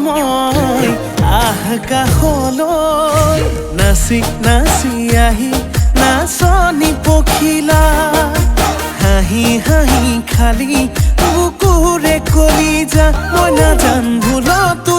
মই আকাশলৈ নাচি নাচি আহি নাচনি পখিলা হাঁহি হাঁহি খালি বুকুৰে কলিজা মই নাজান ভুলতো